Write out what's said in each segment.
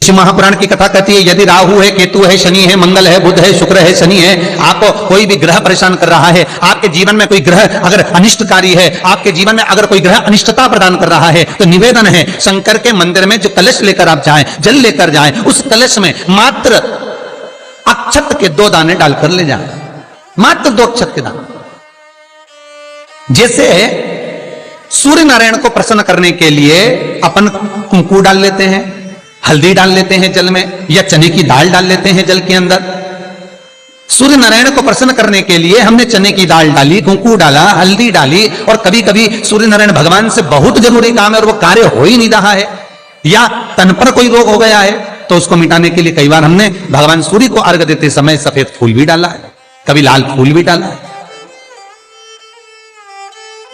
शिव महापुराण की कथा कहती है, यदि राहु है, केतु है, शनि है, मंगल है, बुध है, शुक्र है, शनि है, आपको कोई भी ग्रह परेशान कर रहा है, आपके जीवन में कोई ग्रह अगर अनिष्टकारी है, आपके जीवन में अगर कोई ग्रह अनिष्टता प्रदान कर रहा है, तो निवेदन है शंकर के मंदिर में जो कलश लेकर आप जाएं, जल लेकर जाएं, उस कलश में मात्र अक्षत के 2 दाने डालकर ले जाएं, मात्र 2 अक्षत के दाने। जैसे सूर्य नारायण को प्रसन्न करने के लिए अपन कुंकू डाल लेते हैं, हल्दी डाल लेते हैं जल में, या चने की दाल डाल लेते हैं जल के अंदर। सूर्य नारायण को प्रसन्न करने के लिए हमने चने की दाल डाली, कुंकू डाला, हल्दी डाली, और कभी कभी सूर्य नारायण भगवान से बहुत जरूरी काम है और वो कार्य हो ही नहीं रहा है, या तन पर कोई रोग हो गया है, तो उसको मिटाने के लिए कई बार हमने भगवान सूर्य को अर्घ देते समय सफेद फूल भी डाला है, कभी लाल फूल भी डाला है।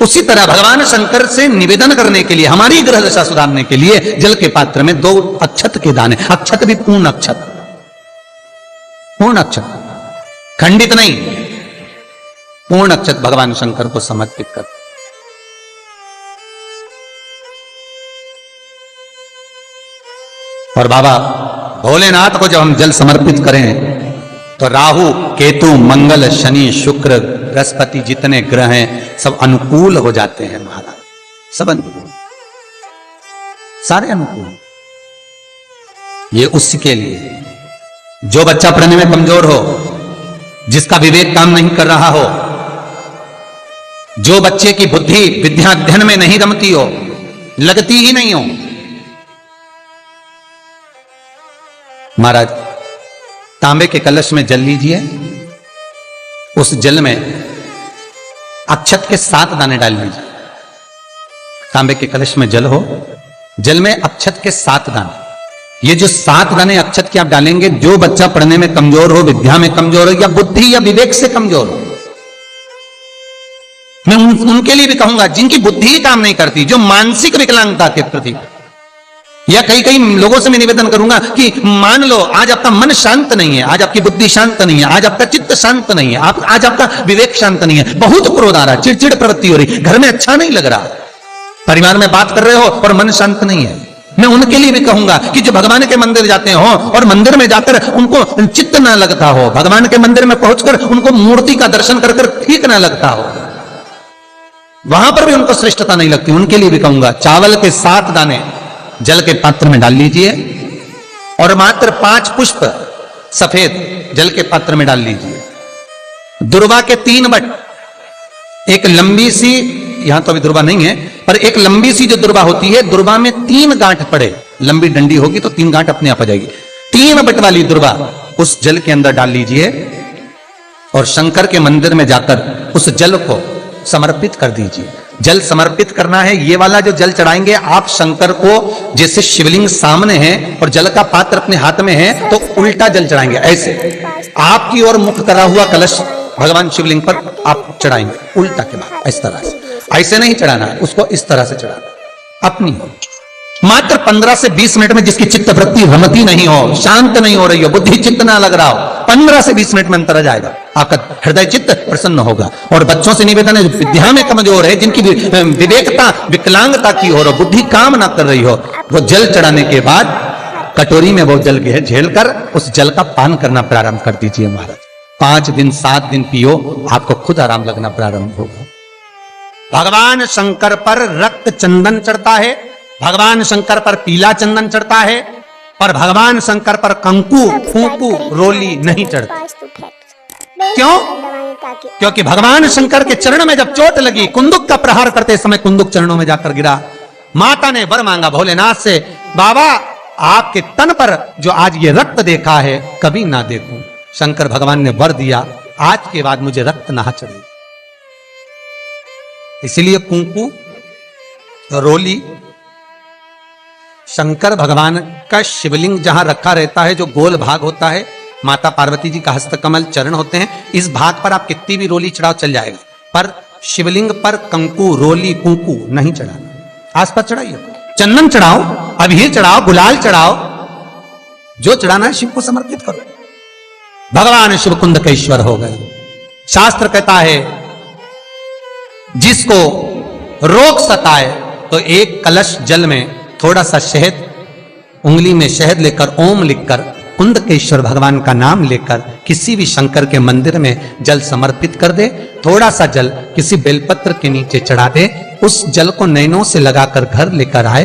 उसी तरह भगवान शंकर से निवेदन करने के लिए, हमारी ग्रह दशा सुधारने के लिए जल के पात्र में 2 अक्षत के दाने, अक्षत भी पूर्ण अक्षत, पूर्ण अक्षत, खंडित नहीं, पूर्ण अक्षत भगवान शंकर को समर्पित कर। और बाबा भोलेनाथ को जब हम जल समर्पित करें तो राहु, केतु, मंगल, शनि, शुक्र, बृहस्पति जितने ग्रह हैं सब अनुकूल हो जाते हैं महाराज, सब अनुकूल, सारे अनुकूल। ये उसके लिए जो बच्चा पढ़ने में कमजोर हो, जिसका विवेक काम नहीं कर रहा हो, जो बच्चे की बुद्धि विद्या अध्ययन में नहीं रमती हो, लगती ही नहीं हो, महाराज तांबे के कलश में जल लीजिए, उस जल में अक्षत के 7 दाने डाल लीजिए। तांबे के कलश में जल हो, जल में अक्षत के 7 दाने, ये जो 7 दाने अक्षत के आप डालेंगे, जो बच्चा पढ़ने में कमजोर हो, विद्या में कमजोर हो, या बुद्धि या विवेक से कमजोर हो, मैं उनके लिए भी कहूंगा जिनकी बुद्धि ही काम नहीं करती, जो मानसिक विकलांगता के प्रति, या कई लोगों से मैं निवेदन करूंगा कि मान लो आज आपका मन शांत नहीं है, आज आपकी बुद्धि शांत नहीं है, आज आपका चित्त शांत नहीं है, आज आपका विवेक शांत नहीं है, बहुत क्रोध आ रहा है, चिड़चिड़ प्रवृत्ति हो रही, घर में अच्छा नहीं लग रहा, परिवार में बात कर रहे हो और मन शांत नहीं है, मैं उनके लिए भी कहूंगा कि जो भगवान के मंदिर जाते हो और मंदिर में जाकर उनको चित्त ना लगता हो, भगवान के मंदिर में पहुंचकर उनको मूर्ति का दर्शन कर ठीक ना लगता हो, वहां पर भी उनको श्रेष्ठता नहीं लगती, उनके लिए भी कहूंगा चावल के 7 दाने जल के पात्र में डाल लीजिए और मात्र 5 पुष्प सफेद जल के पात्र में डाल लीजिए। दुर्वा के 3 बट, एक लंबी सी, यहां तो अभी दुर्वा नहीं है, पर एक लंबी सी जो दुर्वा होती है, दुर्वा में 3 गांठ पड़े, लंबी डंडी होगी तो 3 गांठ अपने आप आ जाएगी, 3 बट वाली दुर्वा उस जल के अंदर डाल लीजिए और शंकर के मंदिर में जाकर उस जल को समर्पित कर दीजिए। जल समर्पित करना है, ये वाला जो जल चढ़ाएंगे आप शंकर को, जैसे शिवलिंग सामने है और जल का पात्र अपने हाथ में है, तो उल्टा जल चढ़ाएंगे, ऐसे आपकी ओर मुख करा हुआ कलश भगवान शिवलिंग पर आप चढ़ाएंगे, उल्टा के बाद इस तरह से, ऐसे नहीं चढ़ाना है उसको, इस तरह से चढ़ाना अपनी। मात्र 15 से 20 मिनट में जिसकी चित्त वृत्ति रमती नहीं हो, शांत नहीं हो रही हो, बुद्धि चित्त ना लग रहा हो, 15 से 20 मिनट में अंतर आ जाएगा, आपका हृदय चित्त प्रसन्न होगा। और बच्चों से निवेदन है, विद्या में कमजोर है, जिनकी विवेकता विकलांगता की हो, बुद्धि काम ना कर रही हो, वो जल चढ़ाने के बाद कटोरी में वो जल झेल कर उस जल का पान करना प्रारंभ कर दीजिए महाराज। 5 दिन 7 दिन पियो, आपको खुद आराम लगना प्रारंभ होगा। भगवान शंकर पर रक्त चंदन चढ़ता है, भगवान शंकर पर पीला चंदन चढ़ता है, पर भगवान शंकर पर कंकु, फूंकू, रोली नहीं चढ़ती। क्यों? क्योंकि भगवान शंकर के चरण में जब चोट लगी, कुंदुक का प्रहार करते समय कुंदुक चरणों में जाकर गिरा, माता ने वर मांगा भोलेनाथ से, बाबा आपके तन पर जो आज ये रक्त देखा है कभी ना देखूं। शंकर भगवान ने वर दिया, आज के बाद मुझे रक्त ना चढ़े। इसलिए कुंकू, रोली, शंकर भगवान का शिवलिंग जहां रखा रहता है, जो गोल भाग होता है, माता पार्वती जी का हस्तकमल चरण होते हैं, इस भाग पर आप कितनी भी रोली चढ़ाओ चल जाएगा, पर शिवलिंग पर कंकु, रोली, कुंकू नहीं चढ़ाना। आसपास चढ़ाइए, चंदन चढ़ाओ, अबीर चढ़ाओ, गुलाल चढ़ाओ, जो चढ़ाना है शिव को समर्पित करो। भगवान शिव कुंद के ईश्वर हो गए। शास्त्र कहता है जिसको रोग सताए तो एक कलश जल में थोड़ा सा शहद उंगली में शहद लेकर ओम लिखकर कुंदकेश्वर भगवान का नाम लेकर किसी भी शंकर के मंदिर में जल समर्पित कर दे। थोड़ा सा जल किसी बेलपत्र के नीचे चढ़ा दे, उस जल को नैनों से लगाकर घर लेकर आए,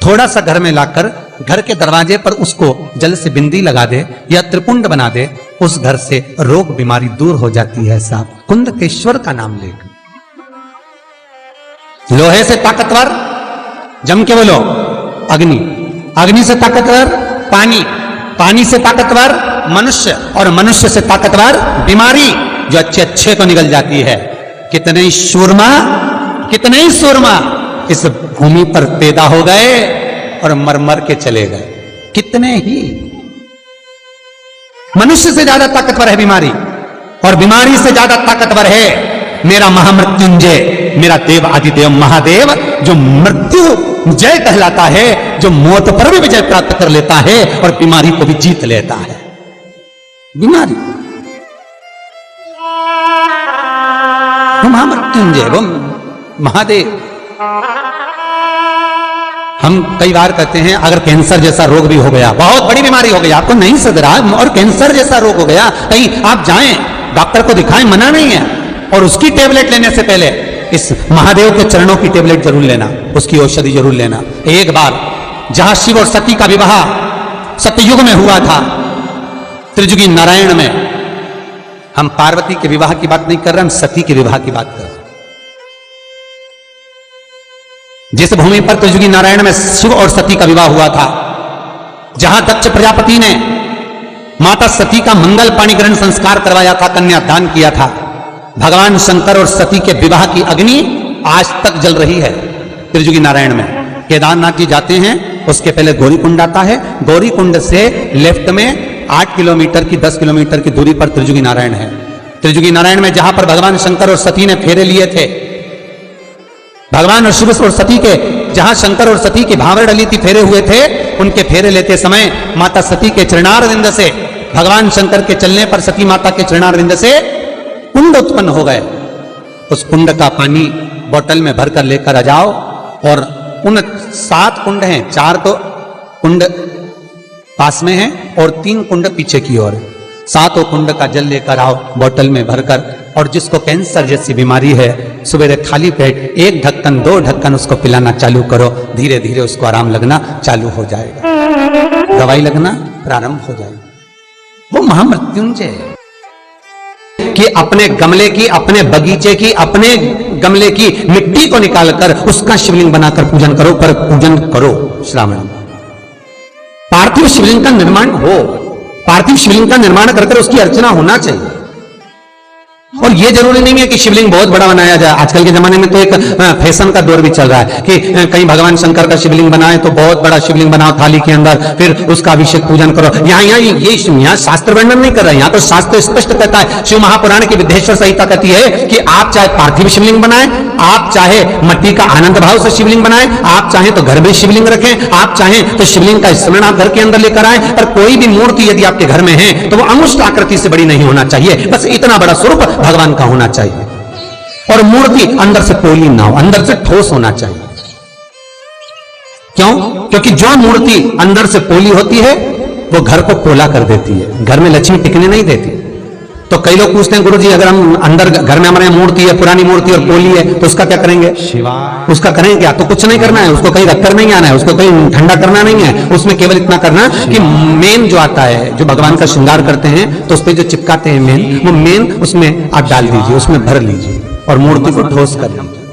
थोड़ा सा घर में लाकर घर के दरवाजे पर उसको जल से बिंदी लगा दे या त्रिपुंड बना दे, उस घर से रोग बीमारी दूर हो जाती है। साहब कुंदकेश्वर का नाम लेकर। लोहे से ताकतवर, जम के बोलो, अग्नि, अग्नि से ताकतवर पानी, पानी से ताकतवर मनुष्य, और मनुष्य से ताकतवर बीमारी जो अच्छे अच्छे को निकल जाती है। कितने ही सूरमा इस भूमि पर पैदा हो गए और मर मर के चले गए। कितने ही। मनुष्य से ज्यादा ताकतवर है बीमारी, और बीमारी से ज्यादा ताकतवर है मेरा महामृत्युंजय, मेरा देव आदिदेव महादेव, जो मृत्यु जय कहलाता है, जो मौत पर भी विजय प्राप्त कर लेता है और बीमारी को भी जीत लेता है। बीमारी वो महामृत्युंजय, वो महादेव। हम कई बार कहते हैं अगर कैंसर जैसा रोग भी हो गया, बहुत बड़ी बीमारी हो गई, आपको नहीं सद रहा, और कैंसर जैसा रोग हो गया, कहीं आप जाएं डॉक्टर को दिखाएं, मना नहीं है, और उसकी टेबलेट लेने से पहले इस महादेव के चरणों की टेबलेट जरूर लेना, उसकी औषधि जरूर लेना। एक बार जहां शिव और सती का विवाह सतयुग में हुआ था, त्रिजुगी नारायण में, हम पार्वती के विवाह की बात नहीं कर रहे, हम सती के विवाह की बात कर रहे हैं। जिस भूमि पर त्रिजुगी नारायण में शिव और सती का विवाह हुआ था, जहां दक्ष प्रजापति ने माता सती का मंगल पाणी ग्रहण संस्कार करवाया था, कन्यादान किया था, भगवान शंकर और सती के विवाह की अग्नि आज तक जल रही है त्रिजुगी नारायण में। केदारनाथ जी जाते हैं, उसके पहले गौरीकुंड आता है, गौरीकुंड से लेफ्ट में 8 किलोमीटर की 10 किलोमीटर की दूरी पर त्रिजुगी नारायण है। त्रिजुगी नारायण में जहां पर भगवान शंकर और सती ने फेरे लिए थे, भगवान और शिव और सती के, जहां शंकर और सती की भावर डली थी, फेरे हुए थे, उनके फेरे लेते समय माता सती के चरणारविंद से, भगवान शंकर के चलने पर सती माता के चरणारविंद से कुंड उत्पन्न हो गए। उस कुंड का पानी बोतल में भरकर लेकर आ जाओ, और उन 7 कुंड हैं, 4 तो कुंड पास में हैं और 3 कुंड पीछे की ओर, 7 कुंड का जल लेकर आओ बोतल में भरकर, और जिसको कैंसर जैसी बीमारी है, सवेरे खाली पेट 1 ढक्कन 2 ढक्कन उसको पिलाना चालू करो, धीरे धीरे उसको आराम लगना चालू हो जाएगा, दवाई लगना प्रारंभ हो जाएगा। वो महामृत्युंजय कि अपने गमले की, अपने बगीचे की, अपने गमले की मिट्टी को निकालकर उसका शिवलिंग बनाकर पूजन करो, पर पूजन करो श्रावण में। पार्थिव शिवलिंग का निर्माण हो, पार्थिव शिवलिंग का निर्माण कर उसकी अर्चना होना चाहिए। और ये जरूरी नहीं है कि शिवलिंग बहुत बड़ा बनाया जाए। आजकल के जमाने में तो एक फैशन का दौर भी चल रहा है कि कहीं भगवान शंकर का शिवलिंग बनाए तो बहुत बड़ा शिवलिंग बनाओ थाली के अंदर, फिर उसका अभिषेक पूजन करो। यहाँ शास्त्र वर्णन नहीं कर रहा है, यहाँ तो शास्त्र स्पष्ट कहता है, शिव महापुराण की विद्येश्वर संहिता कहती है कि आप चाहे पार्थिव शिवलिंग बनाए, आप चाहे मट्टी का आनंद भाव से शिवलिंग बनाए, आप चाहे तो घर में शिवलिंग रखें, आप चाहें तो शिवलिंग का स्मरण आप घर के अंदर लेकर आए, पर कोई भी मूर्ति यदि आपके घर में है तो वो अंगुष्ठ आकृति से बड़ी नहीं होना चाहिए, बस इतना बड़ा स्वरूप भगवान का होना चाहिए। और मूर्ति अंदर से पोली ना हो, अंदर से ठोस होना चाहिए। क्यों? क्योंकि जो मूर्ति अंदर से पोली होती है वो घर को पोला कर देती है, घर में लक्ष्मी टिकने नहीं देती। तो कई लोग पूछते हैं, गुरुजी अगर हम अंदर घर में हमारे मूर्ति है, पुरानी मूर्ति और पोली है, तो उसका क्या करेंगे? शिवा उसका करेंगे क्या? तो कुछ नहीं करना है, उसको कहीं रखकर नहीं आना है, उसको कहीं ठंडा करना नहीं है, उसमें केवल इतना करना कि मेन जो आता है, जो भगवान का श्रृंगार करते हैं तो उस पर जो चिपकाते हैं मेन, वो मेन उसमें आप डाल दीजिए, उसमें भर लीजिए और मूर्ति को ठोस कर लीजिए।